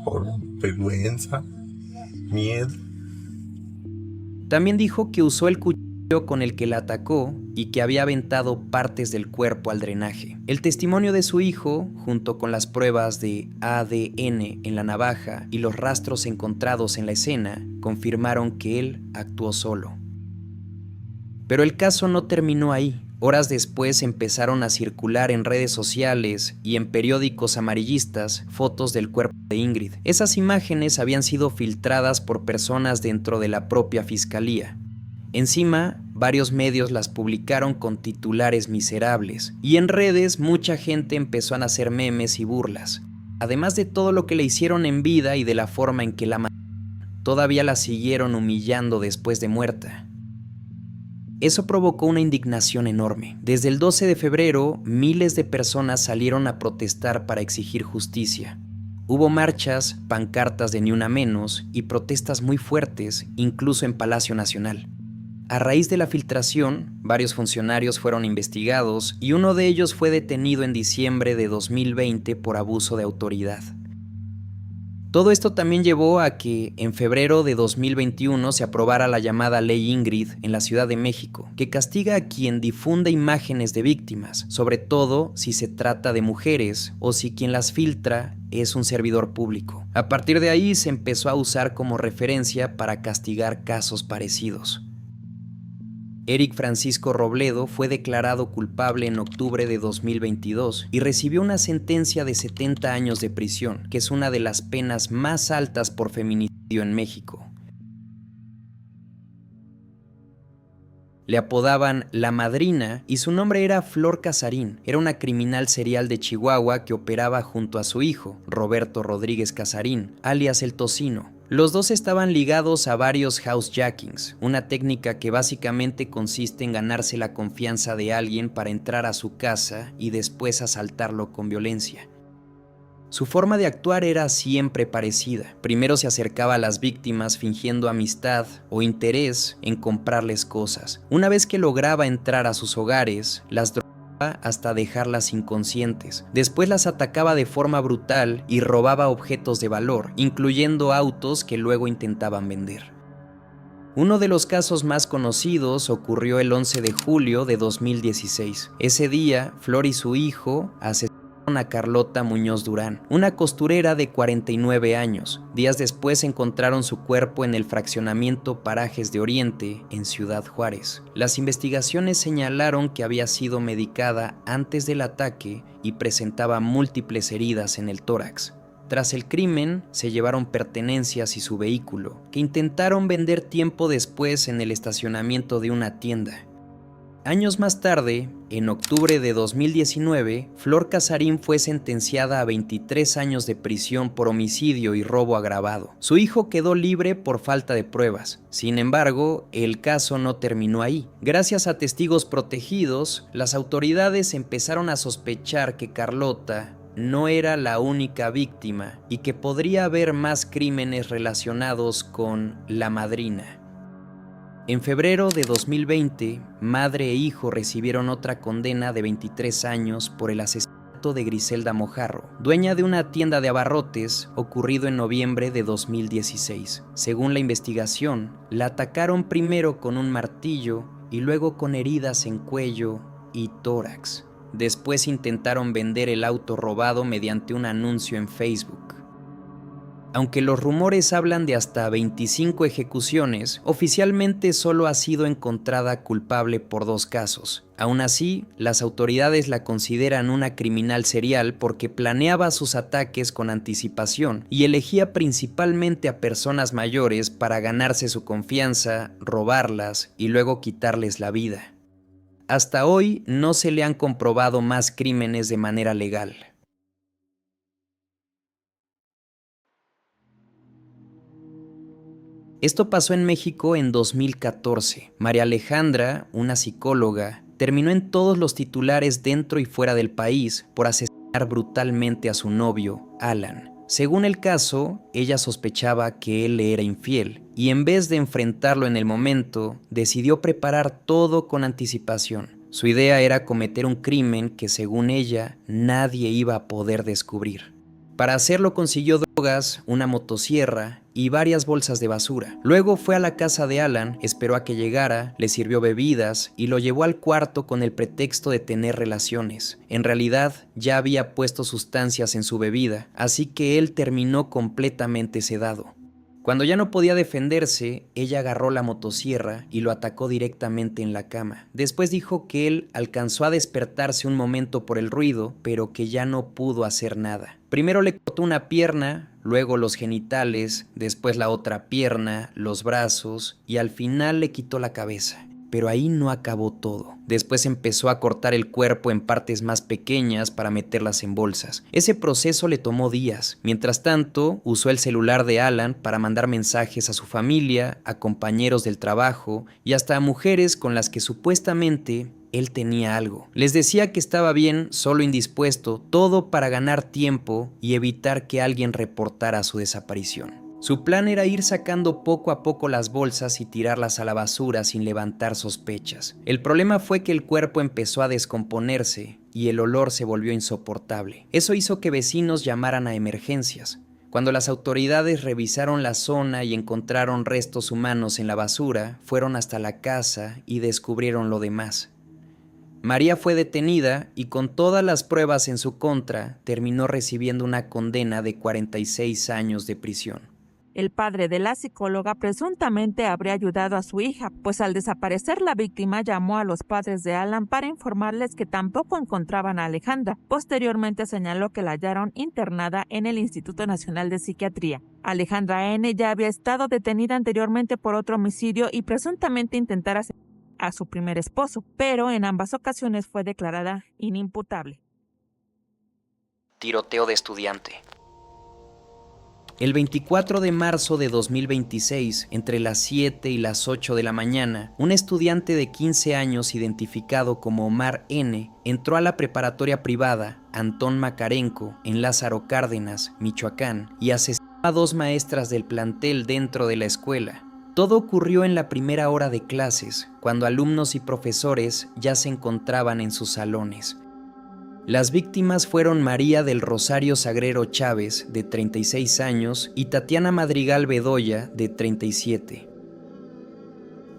Por vergüenza, miedo. También dijo que usó el cuchillo con el que la atacó y que había aventado partes del cuerpo al drenaje. El testimonio de su hijo, junto con las pruebas de ADN en la navaja y los rastros encontrados en la escena, confirmaron que él actuó solo. Pero el caso no terminó ahí. Horas después empezaron a circular en redes sociales y en periódicos amarillistas fotos del cuerpo de Ingrid. Esas imágenes habían sido filtradas por personas dentro de la propia fiscalía. Encima, varios medios las publicaron con titulares miserables, y en redes mucha gente empezó a hacer memes y burlas. Además de todo lo que le hicieron en vida y de la forma en que la mataron, todavía la siguieron humillando después de muerta. Eso provocó una indignación enorme. Desde el 12 de febrero, miles de personas salieron a protestar para exigir justicia. Hubo marchas, pancartas de Ni Una Menos y protestas muy fuertes, incluso en Palacio Nacional. A raíz de la filtración, varios funcionarios fueron investigados y uno de ellos fue detenido en diciembre de 2020 por abuso de autoridad. Todo esto también llevó a que en febrero de 2021 se aprobara la llamada Ley Ingrid en la Ciudad de México, que castiga a quien difunda imágenes de víctimas, sobre todo si se trata de mujeres o si quien las filtra es un servidor público. A partir de ahí se empezó a usar como referencia para castigar casos parecidos. Eric Francisco Robledo fue declarado culpable en octubre de 2022 y recibió una sentencia de 70 años de prisión, que es una de las penas más altas por feminicidio en México. Le apodaban La Madrina y su nombre era Flor Casarín. Era una criminal serial de Chihuahua que operaba junto a su hijo, Roberto Rodríguez Casarín, alias El Tocino. Los dos estaban ligados a varios housejackings, una técnica que básicamente consiste en ganarse la confianza de alguien para entrar a su casa y después asaltarlo con violencia. Su forma de actuar era siempre parecida. Primero se acercaba a las víctimas fingiendo amistad o interés en comprarles cosas. Una vez que lograba entrar a sus hogares, las drogaba hasta dejarlas inconscientes. Después las atacaba de forma brutal y robaba objetos de valor, incluyendo autos que luego intentaban vender. Uno de los casos más conocidos ocurrió el 11 de julio de 2016. Ese día, Flor y su hijo asesinaron a Carlota Muñoz Durán, una costurera de 49 años. Días después encontraron su cuerpo en el fraccionamiento Parajes de Oriente, en Ciudad Juárez. Las investigaciones señalaron que había sido medicada antes del ataque y presentaba múltiples heridas en el tórax. Tras el crimen, se llevaron pertenencias y su vehículo, que intentaron vender tiempo después en el estacionamiento de una tienda. Años más tarde, en octubre de 2019, Flor Casarín fue sentenciada a 23 años de prisión por homicidio y robo agravado. Su hijo quedó libre por falta de pruebas. Sin embargo, el caso no terminó ahí. Gracias a testigos protegidos, las autoridades empezaron a sospechar que Carlota no era la única víctima y que podría haber más crímenes relacionados con la madrina. En febrero de 2020, madre e hijo recibieron otra condena de 23 años por el asesinato de Griselda Mojarro, dueña de una tienda de abarrotes ocurrido en noviembre de 2016. Según la investigación, la atacaron primero con un martillo y luego con heridas en cuello y tórax. Después intentaron vender el auto robado mediante un anuncio en Facebook. Aunque los rumores hablan de hasta 25 ejecuciones, oficialmente solo ha sido encontrada culpable por 2 casos. Aún así, las autoridades la consideran una criminal serial porque planeaba sus ataques con anticipación y elegía principalmente a personas mayores para ganarse su confianza, robarlas y luego quitarles la vida. Hasta hoy no se le han comprobado más crímenes de manera legal. Esto pasó en México en 2014. María Alejandra, una psicóloga, terminó en todos los titulares dentro y fuera del país por asesinar brutalmente a su novio, Alan. Según el caso, ella sospechaba que él le era infiel y en vez de enfrentarlo en el momento, decidió preparar todo con anticipación. Su idea era cometer un crimen que, según ella, nadie iba a poder descubrir. Para hacerlo consiguió drogas, una motosierra y varias bolsas de basura. Luego fue a la casa de Alan, esperó a que llegara, le sirvió bebidas y lo llevó al cuarto con el pretexto de tener relaciones. En realidad, ya había puesto sustancias en su bebida, así que él terminó completamente sedado. Cuando ya no podía defenderse, ella agarró la motosierra y lo atacó directamente en la cama. Después dijo que él alcanzó a despertarse un momento por el ruido, pero que ya no pudo hacer nada. Primero le cortó una pierna, luego los genitales, después la otra pierna, los brazos y al final le quitó la cabeza. Pero ahí no acabó todo. Después empezó a cortar el cuerpo en partes más pequeñas para meterlas en bolsas. Ese proceso le tomó días. Mientras tanto, usó el celular de Alan para mandar mensajes a su familia, a compañeros del trabajo y hasta a mujeres con las que supuestamente él tenía algo. Les decía que estaba bien, solo indispuesto, todo para ganar tiempo y evitar que alguien reportara su desaparición. Su plan era ir sacando poco a poco las bolsas y tirarlas a la basura sin levantar sospechas. El problema fue que el cuerpo empezó a descomponerse y el olor se volvió insoportable. Eso hizo que vecinos llamaran a emergencias. Cuando las autoridades revisaron la zona y encontraron restos humanos en la basura, fueron hasta la casa y descubrieron lo demás. María fue detenida y con todas las pruebas en su contra, terminó recibiendo una condena de 46 años de prisión. El padre de la psicóloga presuntamente habría ayudado a su hija, pues al desaparecer la víctima llamó a los padres de Alan para informarles que tampoco encontraban a Alejandra. Posteriormente señaló que la hallaron internada en el Instituto Nacional de Psiquiatría. Alejandra N. ya había estado detenida anteriormente por otro homicidio y presuntamente intentar asesinar a su primer esposo, pero en ambas ocasiones fue declarada inimputable. Tiroteo de estudiante. El 24 de marzo de 2026, entre las 7 y las 8 de la mañana, un estudiante de 15 años identificado como Omar N. entró a la preparatoria privada Antón Macarenco en Lázaro Cárdenas, Michoacán, y asesinó a 2 maestras del plantel dentro de la escuela. Todo ocurrió en la primera hora de clases, cuando alumnos y profesores ya se encontraban en sus salones. Las víctimas fueron María del Rosario Sagrero Chávez, de 36 años, y Tatiana Madrigal Bedoya, de 37.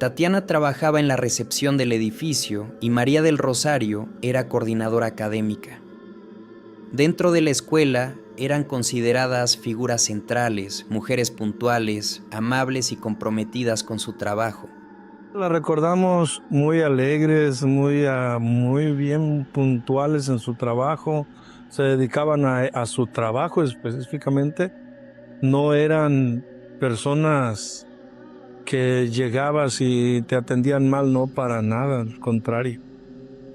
Tatiana trabajaba en la recepción del edificio y María del Rosario era coordinadora académica. Dentro de la escuela eran consideradas figuras centrales, mujeres puntuales, amables y comprometidas con su trabajo. La recordamos muy alegres, muy bien puntuales en su trabajo, se dedicaban a su trabajo específicamente, no eran personas que llegabas y te atendían mal, no, para nada, al contrario.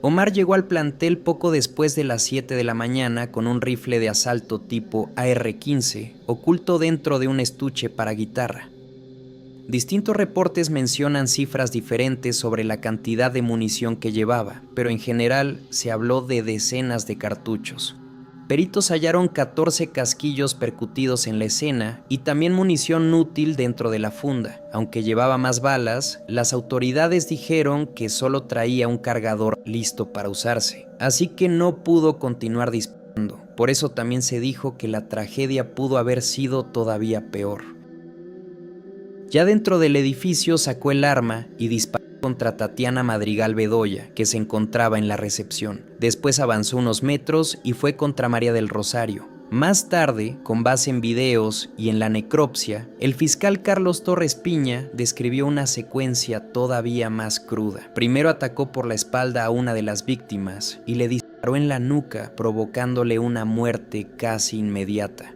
Omar llegó al plantel poco después de las 7 de la mañana con un rifle de asalto tipo AR-15 oculto dentro de un estuche para guitarra. Distintos reportes mencionan cifras diferentes sobre la cantidad de munición que llevaba, pero en general se habló de decenas de cartuchos. Peritos hallaron 14 casquillos percutidos en la escena y también munición útil dentro de la funda. Aunque llevaba más balas, las autoridades dijeron que solo traía un cargador listo para usarse, así que no pudo continuar disparando. Por eso también se dijo que la tragedia pudo haber sido todavía peor. Ya dentro del edificio sacó el arma y disparó contra Tatiana Madrigal Bedoya, que se encontraba en la recepción. Después avanzó unos metros y fue contra María del Rosario. Más tarde, con base en videos y en la necropsia, el fiscal Carlos Torres Piña describió una secuencia todavía más cruda. Primero atacó por la espalda a una de las víctimas y le disparó en la nuca, provocándole una muerte casi inmediata.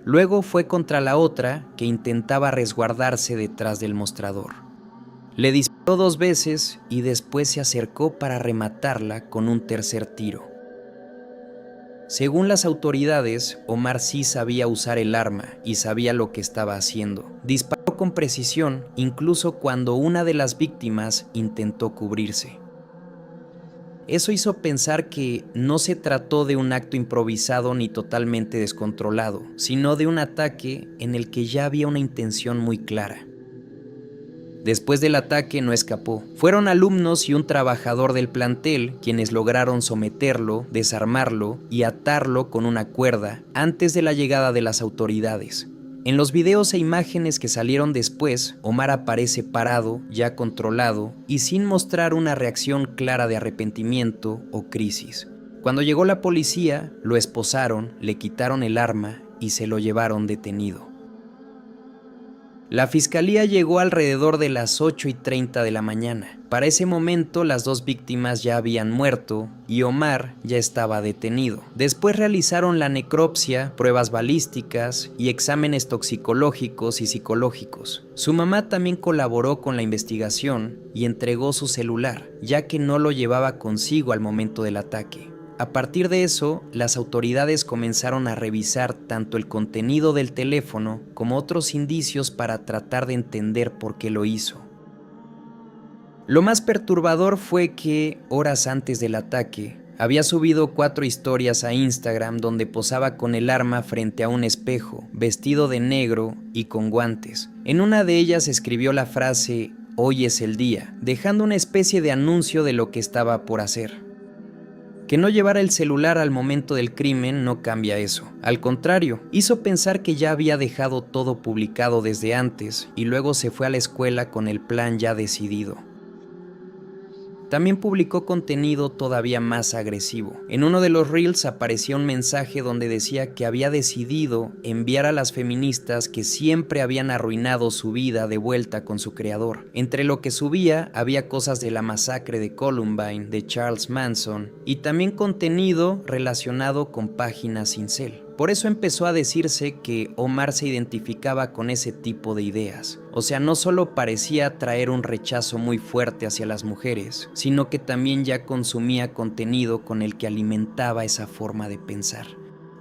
Luego fue contra la otra, que intentaba resguardarse detrás del mostrador. Le disparó 2 veces y después se acercó para rematarla con un tercer tiro. Según las autoridades, Omar sí sabía usar el arma y sabía lo que estaba haciendo. Disparó con precisión, incluso cuando una de las víctimas intentó cubrirse. Eso hizo pensar que no se trató de un acto improvisado ni totalmente descontrolado, sino de un ataque en el que ya había una intención muy clara. Después del ataque no escapó. Fueron alumnos y un trabajador del plantel quienes lograron someterlo, desarmarlo y atarlo con una cuerda antes de la llegada de las autoridades. En los videos e imágenes que salieron después, Omar aparece parado, ya controlado y sin mostrar una reacción clara de arrepentimiento o crisis. Cuando llegó la policía, lo esposaron, le quitaron el arma y se lo llevaron detenido. La fiscalía llegó alrededor de las 8:30 de la mañana. Para ese momento las 2 víctimas ya habían muerto y Omar ya estaba detenido. Después realizaron la necropsia, pruebas balísticas y exámenes toxicológicos y psicológicos. Su mamá también colaboró con la investigación y entregó su celular, ya que no lo llevaba consigo al momento del ataque. A partir de eso, las autoridades comenzaron a revisar tanto el contenido del teléfono como otros indicios para tratar de entender por qué lo hizo. Lo más perturbador fue que, horas antes del ataque, había subido 4 historias a Instagram donde posaba con el arma frente a un espejo, vestido de negro y con guantes. En una de ellas escribió la frase "Hoy es el día", dejando una especie de anuncio de lo que estaba por hacer. Que no llevara el celular al momento del crimen no cambia eso. Al contrario, hizo pensar que ya había dejado todo publicado desde antes y luego se fue a la escuela con el plan ya decidido. También publicó contenido todavía más agresivo. En uno de los reels aparecía un mensaje donde decía que había decidido enviar a las feministas que siempre habían arruinado su vida de vuelta con su creador. Entre lo que subía había cosas de la masacre de Columbine, de Charles Manson y también contenido relacionado con páginas incel. Por eso empezó a decirse que Omar se identificaba con ese tipo de ideas. O sea, no solo parecía traer un rechazo muy fuerte hacia las mujeres, sino que también ya consumía contenido con el que alimentaba esa forma de pensar.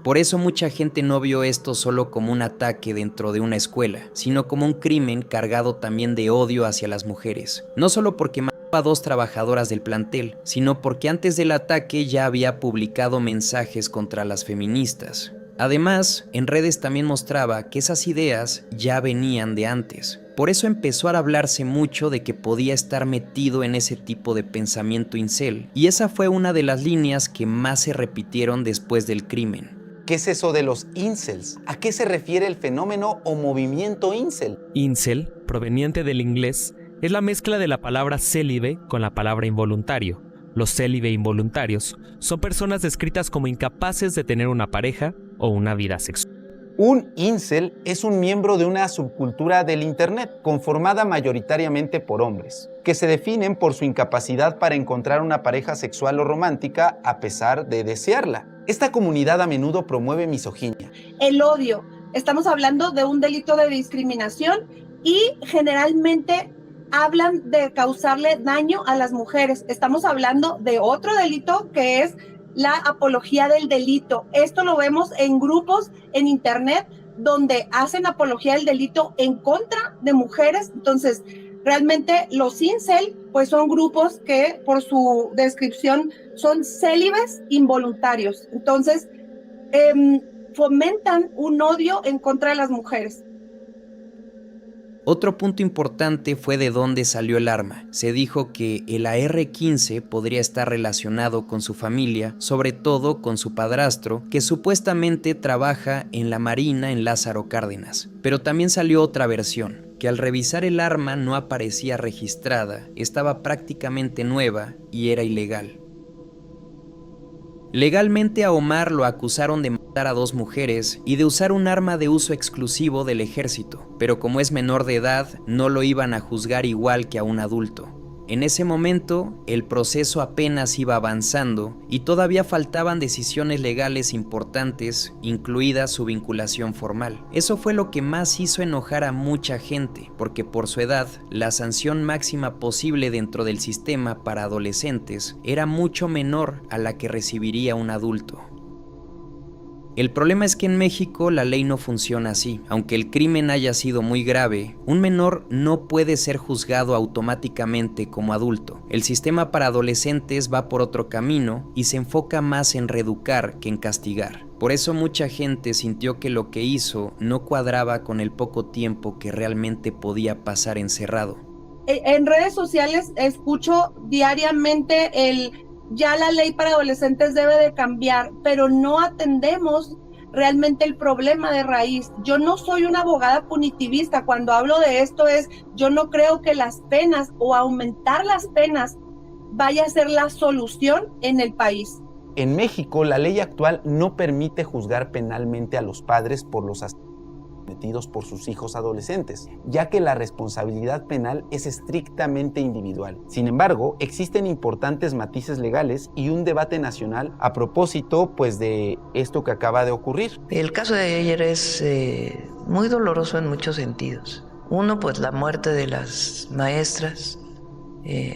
Por eso mucha gente no vio esto solo como un ataque dentro de una escuela, sino como un crimen cargado también de odio hacia las mujeres. No solo porque mató a 2 trabajadoras del plantel, sino porque antes del ataque ya había publicado mensajes contra las feministas. Además, en redes también mostraba que esas ideas ya venían de antes. Por eso empezó a hablarse mucho de que podía estar metido en ese tipo de pensamiento incel, y esa fue una de las líneas que más se repitieron después del crimen. ¿Qué es eso de los incels? ¿A qué se refiere el fenómeno o movimiento incel? Incel, proveniente del inglés, Es la mezcla de la palabra célibe con la palabra involuntario. Los célibe involuntarios son personas descritas como incapaces de tener una pareja o una vida sexual. Un incel es un miembro de una subcultura del Internet, conformada mayoritariamente por hombres, que se definen por su incapacidad para encontrar una pareja sexual o romántica a pesar de desearla. Esta comunidad a menudo promueve misoginia. El odio. Estamos hablando de un delito de discriminación y generalmente hablan de causarle daño a las mujeres. Estamos hablando de otro delito que es la apología del delito. Esto lo vemos en grupos en internet donde hacen apología del delito en contra de mujeres. Entonces, realmente los incel pues son grupos que por su descripción son célibes involuntarios. Entonces, fomentan un odio en contra de las mujeres. Otro punto importante fue de dónde salió el arma. Se dijo que el AR-15 podría estar relacionado con su familia, sobre todo con su padrastro, que supuestamente trabaja en la Marina en Lázaro Cárdenas. Pero también salió otra versión, que al revisar el arma no aparecía registrada, estaba prácticamente nueva y era ilegal. Legalmente a Omar lo acusaron de matar a 2 mujeres y de usar un arma de uso exclusivo del ejército, pero como es menor de edad, no lo iban a juzgar igual que a un adulto. En ese momento, el proceso apenas iba avanzando y todavía faltaban decisiones legales importantes, incluida su vinculación formal. Eso fue lo que más hizo enojar a mucha gente, porque por su edad, la sanción máxima posible dentro del sistema para adolescentes era mucho menor a la que recibiría un adulto. El problema es que en México la ley no funciona así. Aunque el crimen haya sido muy grave, un menor no puede ser juzgado automáticamente como adulto. El sistema para adolescentes va por otro camino y se enfoca más en reeducar que en castigar. Por eso mucha gente sintió que lo que hizo no cuadraba con el poco tiempo que realmente podía pasar encerrado. En redes sociales escucho diariamente ya la ley para adolescentes debe de cambiar, pero no atendemos realmente el problema de raíz. Yo no soy una abogada punitivista. Cuando hablo de esto yo no creo que las penas o aumentar las penas vaya a ser la solución en el país. En México, la ley actual no permite juzgar penalmente a los padres por los asesinatos cometidos por sus hijos adolescentes, ya que la responsabilidad penal es estrictamente individual. Sin embargo, existen importantes matices legales y un debate nacional a propósito de esto que acaba de ocurrir. El caso de ayer es muy doloroso en muchos sentidos. Uno, pues la muerte de las maestras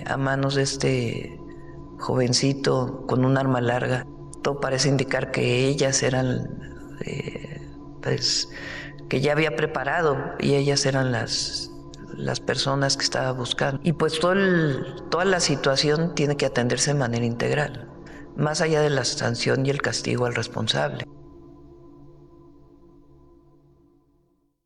a manos de este jovencito con un arma larga. Todo parece indicar que ellas eran que ya había preparado y ellas eran las personas que estaba buscando. Y pues toda la situación tiene que atenderse de manera integral, más allá de la sanción y el castigo al responsable.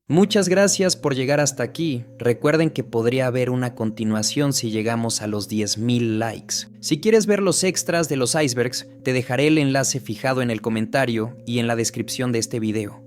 Muchas gracias por llegar hasta aquí. Recuerden que podría haber una continuación si llegamos a los 10,000 likes. Si quieres ver los extras de los icebergs, te dejaré el enlace fijado en el comentario y en la descripción de este video.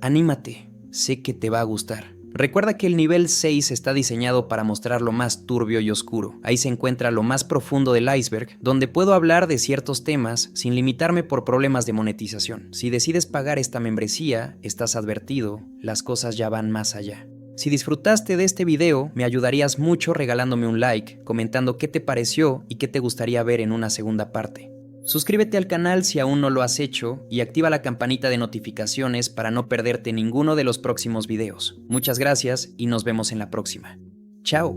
Anímate. Sé que te va a gustar. Recuerda que el nivel 6 está diseñado para mostrar lo más turbio y oscuro. Ahí se encuentra lo más profundo del iceberg, donde puedo hablar de ciertos temas sin limitarme por problemas de monetización. Si decides pagar esta membresía, estás advertido, las cosas ya van más allá. Si disfrutaste de este video, me ayudarías mucho regalándome un like, comentando qué te pareció y qué te gustaría ver en una segunda parte. Suscríbete al canal si aún no lo has hecho y activa la campanita de notificaciones para no perderte ninguno de los próximos videos. Muchas gracias y nos vemos en la próxima. ¡Chao!